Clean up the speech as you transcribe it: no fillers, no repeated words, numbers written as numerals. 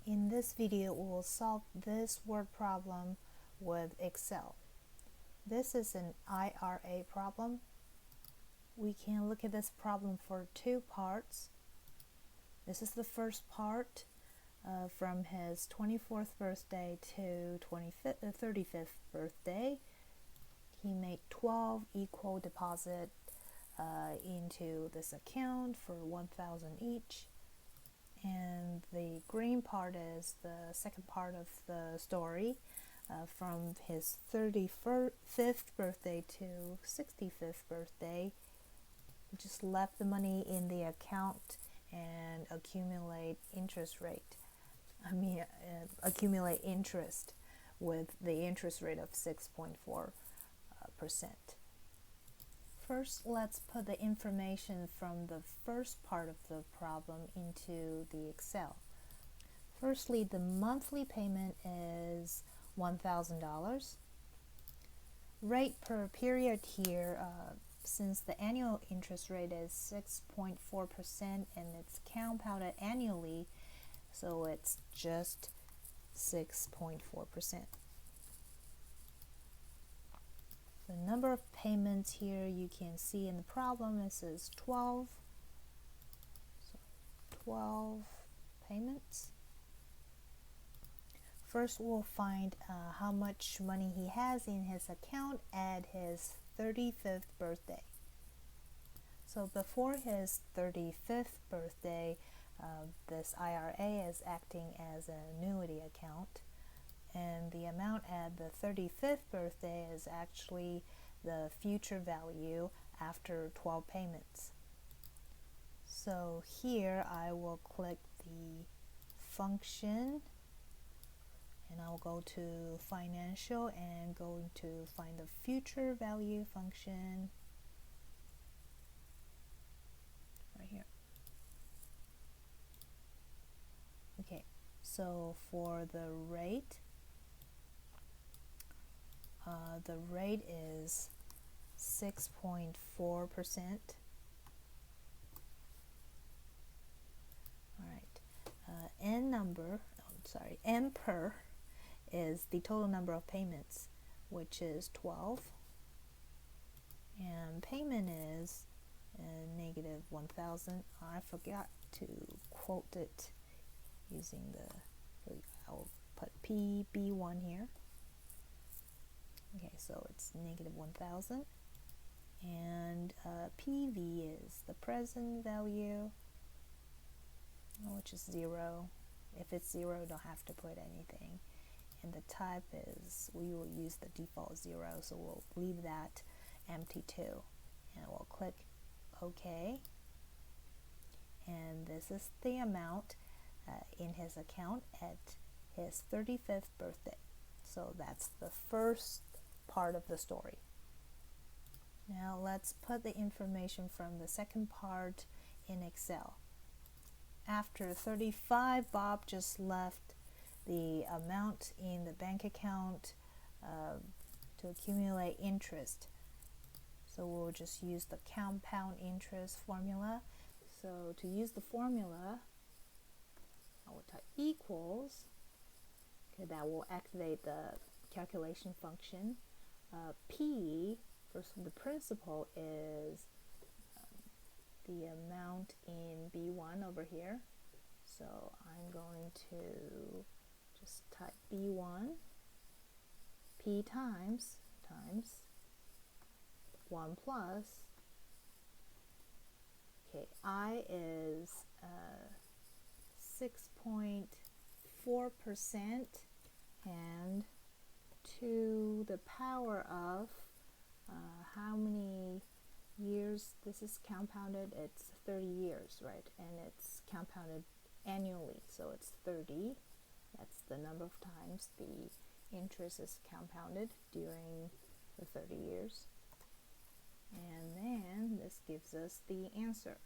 In this video, we will solve this word problem with Excel. This is an IRA problem. We can look at this problem for two parts. This is the first part from his 24th birthday to 35th birthday. He made 12 equal deposits into this account for $1,000 each. And the green part is the second part of the story, from his 35th birthday to 65th birthday. He just left the money in the account and accumulate interest with the interest rate of 6.4%. First, let's put the information from the first part of the problem into the Excel. Firstly, the monthly payment is $1,000. Rate per period here, since the annual interest rate is 6.4% and it's compounded annually, so it's just 6.4%. The number of payments here you can see in the problem, this is 12. So 12 payments. First, we'll find how much money he has in his account at his 35th birthday. So before his 35th birthday, this IRA is acting as an annuity account. And the amount at the 35th birthday is actually the future value after 12 payments. So here I will click the function and I'll go to financial and going to find the future value function right here. Okay, so for the rate, the rate is 6.4%. Alright, N per is the total number of payments, which is 12. And payment is negative 1,000. I forgot to quote it using I'll put PB1 here. Okay, so it's negative 1,000, and PV is the present value, which is 0. If it's 0, don't have to put anything. And the type is, we will use the default 0, so we'll leave that empty too. And we'll click OK. And this is the amount in his account at his 35th birthday. So that's the first part of the story. Now let's put the information from the second part in Excel. After 35, Bob just left the amount in the bank account to accumulate interest. So we'll just use the compound interest formula. So to use the formula, I will type equals. Okay, that will activate the calculation function. P, first the principal, is the amount in B1 over here. So I'm going to just type B1, P times 1 plus, okay, I is 6.4%, and to the power of how many years this is compounded, it's 30 years, right? And it's compounded annually, so it's 30. That's the number of times the interest is compounded during the 30 years. And then this gives us the answer.